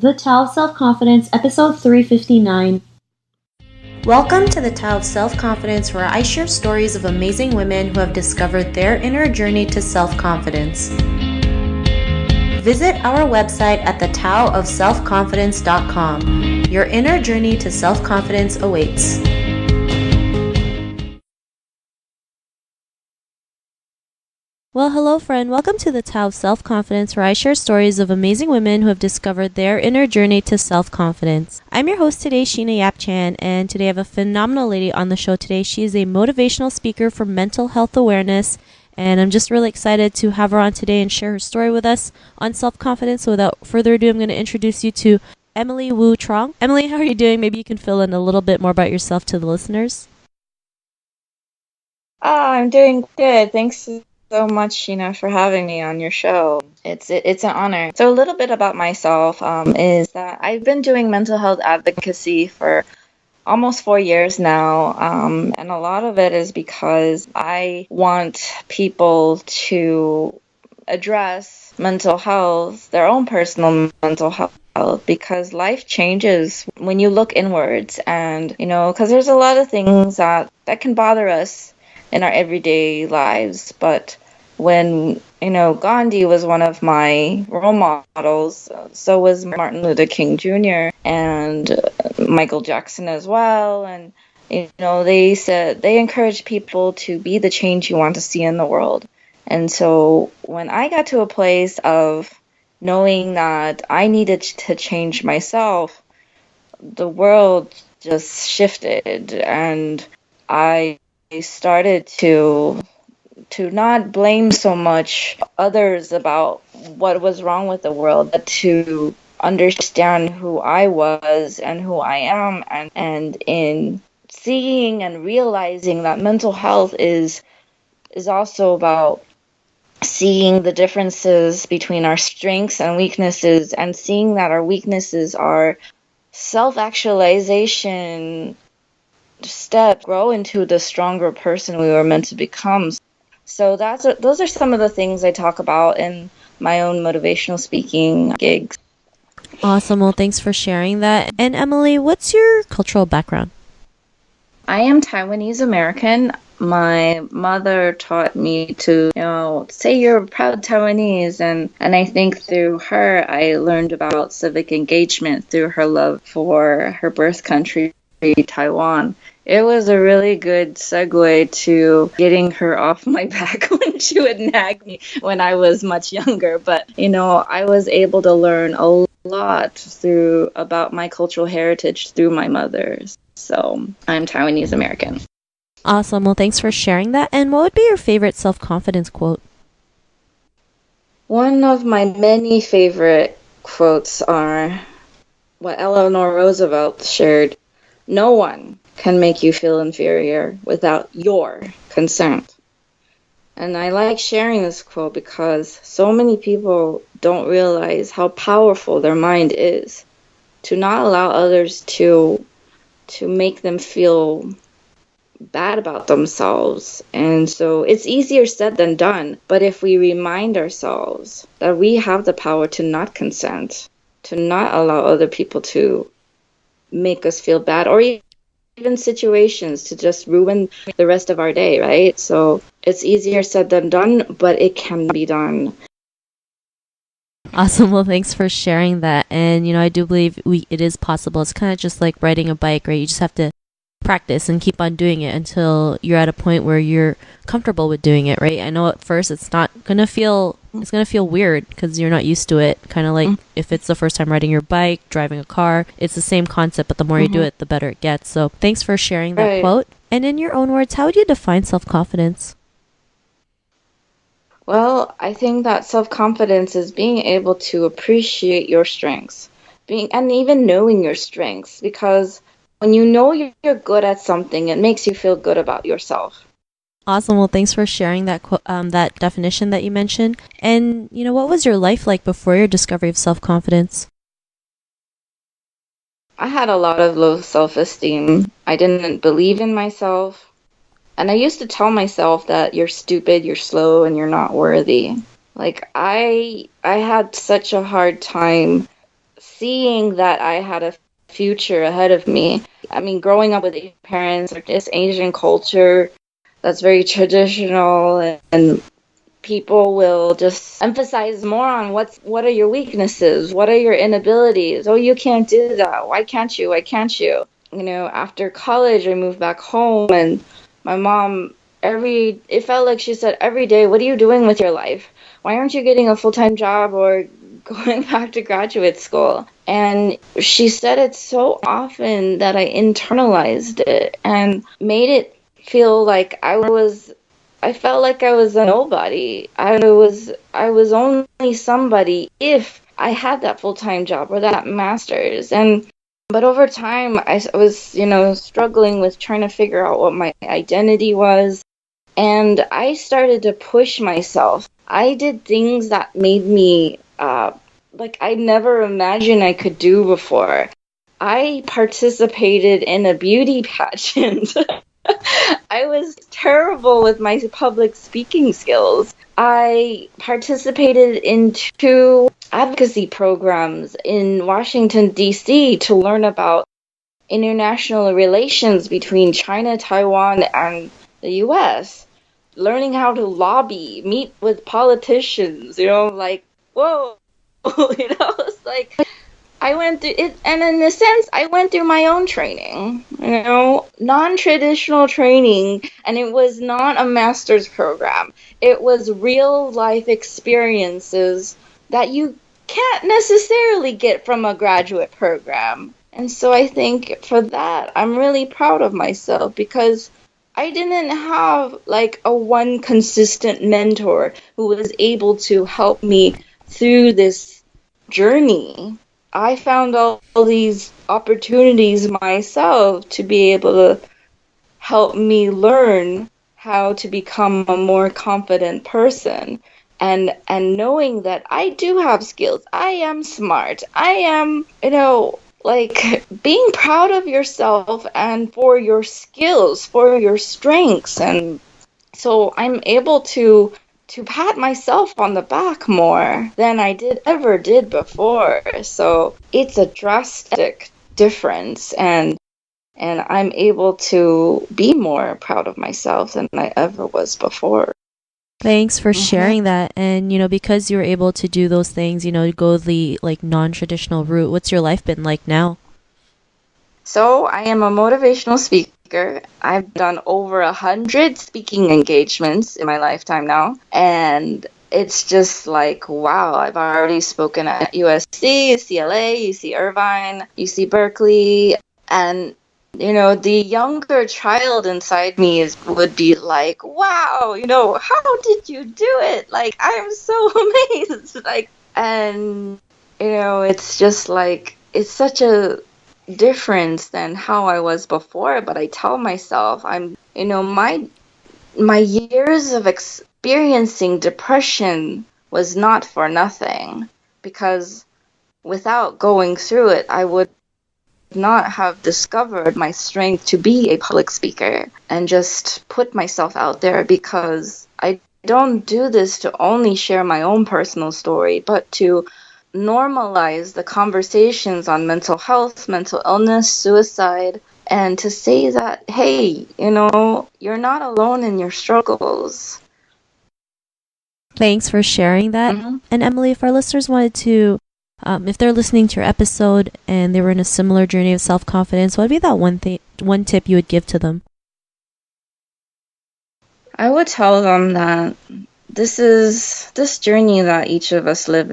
The Tao of Self-Confidence, episode 359. Welcome to the Tao of Self-Confidence, where I share stories of amazing women who have discovered their inner journey to self-confidence. Visit our website at thetaoofselfconfidence.com. Your inner journey to self-confidence awaits. Well, hello friend. Welcome to the Tao of Self-Confidence, where I share stories of amazing women who have discovered their inner journey to self-confidence. I'm your host today, Sheena Yap-Chan, and today I have a phenomenal lady on the show today. She is a motivational speaker for mental health awareness, and I'm just really excited to have her on today and share her story with us on self-confidence. So without further ado, I'm going to introduce you to Emily Wu Truong. Emily, how are you doing? Maybe you can fill in a little bit more about yourself to the listeners. I'm doing good. Thanks so much, Sheena, for having me on your show. It's an honor. So a little bit about myself is that I've been doing mental health advocacy for almost 4 years now, and a lot of it is because I want people to address mental health, their own personal mental health, because life changes when you look inwards, and because there's a lot of things that can bother us in our everyday lives. But when Gandhi was one of my role models, so was Martin Luther King Jr. and Michael Jackson as well, and they said they encourage people to be the change you want to see in the world. And so when I got to a place of knowing that I needed to change myself, the world just shifted, and I started to not blame so much others about what was wrong with the world, but to understand who I was and who I am, and in seeing and realizing that mental health is also about seeing the differences between our strengths and weaknesses, and seeing that our weaknesses are self-actualization step grow into the stronger person we were meant to become. So those are some of the things I talk about in my own motivational speaking gigs. Awesome. Well, thanks for sharing that. And Emily, what's your cultural background? I am Taiwanese American. My mother taught me to, say you're a proud Taiwanese, and I think through her I learned about civic engagement through her love for her birth country, Taiwan. It was a really good segue to getting her off my back when she would nag me when I was much younger. But, I was able to learn a lot about my cultural heritage through my mother. So I'm Taiwanese American. Awesome. Well, thanks for sharing that. And what would be your favorite self-confidence quote? One of my many favorite quotes are what Eleanor Roosevelt shared: "No one can make you feel inferior without your consent." And I like sharing this quote because so many people don't realize how powerful their mind is, to not allow others to make them feel bad about themselves. And so it's easier said than done, but if we remind ourselves that we have the power to not consent, to not allow other people to make us feel bad, or even situations to just ruin the rest of our day, right? So it's easier said than done, but it can be done. Awesome. Well, thanks for sharing that. And, I do believe it is possible. It's kind of just like riding a bike, right? You just have to practice and keep on doing it until you're at a point where you're comfortable with doing it, right? I know at first it's going to feel weird because you're not used to it. Kind of like if it's the first time riding your bike, driving a car, it's the same concept, but the more you do it, the better it gets. So thanks for sharing that quote. And in your own words, how would you define self-confidence? Well, I think that self-confidence is being able to appreciate your strengths, and even knowing your strengths, because when you know you're good at something, it makes you feel good about yourself. Awesome. Well, thanks for sharing that that definition that you mentioned. And, what was your life like before your discovery of self-confidence? I had a lot of low self-esteem. I didn't believe in myself. And I used to tell myself that you're stupid, you're slow, and you're not worthy. Like, I had such a hard time seeing that I had a future ahead of me. I mean, growing up with Asian parents, or just Asian culture that's very traditional, and people will just emphasize more on what are your weaknesses, what are your inabilities. Oh, you can't do that. Why can't you? Why can't you? You know, after college, I moved back home, and my mom it felt like she said every day, "What are you doing with your life? Why aren't you getting a full-time job or going back to graduate school?" And she said it so often that I internalized it and made it feel like I felt like I was a nobody. I was only somebody if I had that full-time job or that master's. But over time, I was, struggling with trying to figure out what my identity was. And I started to push myself. I did things that made me, like I never imagined I could do before. I participated in a beauty pageant. I was terrible with my public speaking skills. I participated in 2 advocacy programs in Washington, D.C. to learn about international relations between China, Taiwan, and the U.S. Learning how to lobby, meet with politicians, like, whoa, it's like I went through it, and in a sense, I went through my own training, non-traditional training, and it was not a master's program. It was real life experiences that you can't necessarily get from a graduate program. And so I think for that, I'm really proud of myself because I didn't have like a one consistent mentor who was able to help me through this journey. I found all these opportunities myself to be able to help me learn how to become a more confident person, and knowing that I do have skills. I am smart. I am, like being proud of yourself and for your skills, for your strengths. And so I'm able to pat myself on the back more than I ever did before. So it's a drastic difference, and I'm able to be more proud of myself than I ever was before. Thanks for sharing that. And, because you were able to do those things, go the like non-traditional route, what's your life been like now? So I am a motivational speaker. I've done over 100 speaking engagements in my lifetime now. And it's just like, wow, I've already spoken at USC, UCLA, UC Irvine, UC Berkeley. And, the younger child inside me would be like, wow, how did you do it? Like, I'm so amazed. And, it's just like, it's such a difference than how I was before. But I tell myself, my years of experiencing depression was not for nothing, because without going through it, I would not have discovered my strength to be a public speaker and just put myself out there, because I don't do this to only share my own personal story, but to normalize the conversations on mental health, mental illness, suicide, and to say that, hey, you're not alone in your struggles. Thanks for sharing that. And Emily, if our listeners wanted to, if they're listening to your episode and they were in a similar journey of self-confidence, what would be that one tip you would give to them? I would tell them that this journey that each of us live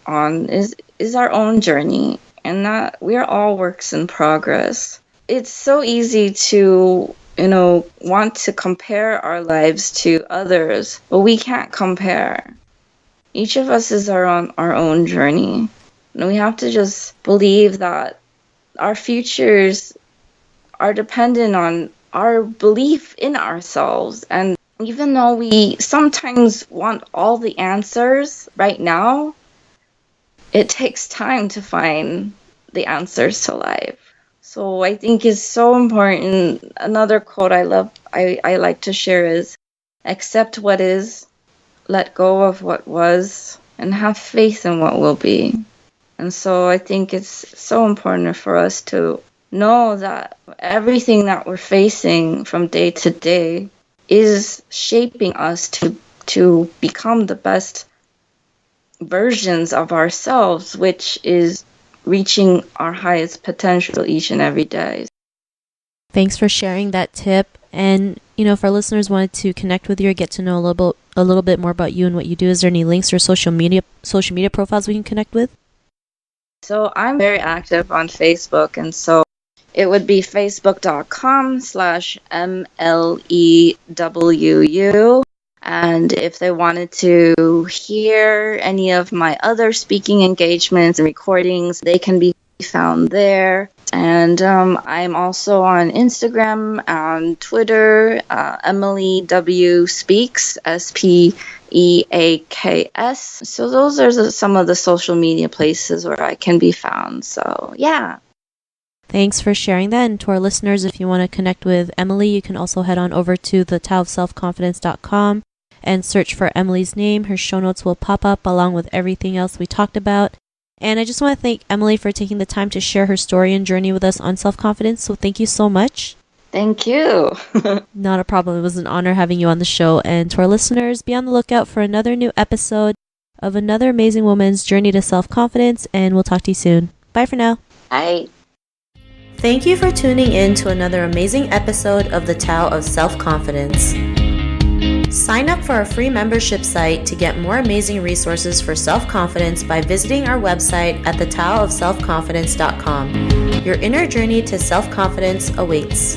on is our own journey, and that we are all works in progress. It's so easy to want to compare our lives to others, but we can't compare. Each of us is on our own journey, and we have to just believe that our futures are dependent on our belief in ourselves. And even though we sometimes want all the answers right now, it takes time to find the answers to life. So I think it's so important. Another quote I like to share is, accept what is, let go of what was, and have faith in what will be. And so I think it's so important for us to know that everything that we're facing from day to day is shaping us to become the best versions of ourselves, which is reaching our highest potential each and every day. Thanks for sharing that tip. And, if our listeners wanted to connect with you or get to know a little bit more about you and what you do, is there any links or social media profiles we can connect with? So I'm very active on Facebook, and so it would be facebook.com/MLEWU. And if they wanted to hear any of my other speaking engagements and recordings, they can be found there. And I'm also on Instagram and Twitter, Emily W Speaks, SPEAKS. So those are some of the social media places where I can be found. So yeah. Thanks for sharing that. And to our listeners, if you want to connect with Emily, you can also head on over to thetaoofselfconfidence.com and search for Emily's name. Her show notes will pop up along with everything else we talked about. And I just want to thank Emily for taking the time to share her story and journey with us on self-confidence. So thank you so much. Thank you. Not a problem. It was an honor having you on the show. And to our listeners, be on the lookout for another new episode of another amazing woman's journey to self-confidence. And we'll talk to you soon. Bye for now. Bye. Thank you for tuning in to another amazing episode of the Tao of Self-Confidence. Sign up for our free membership site to get more amazing resources for self-confidence by visiting our website at thetaoofselfconfidence.com. Your inner journey to self-confidence awaits.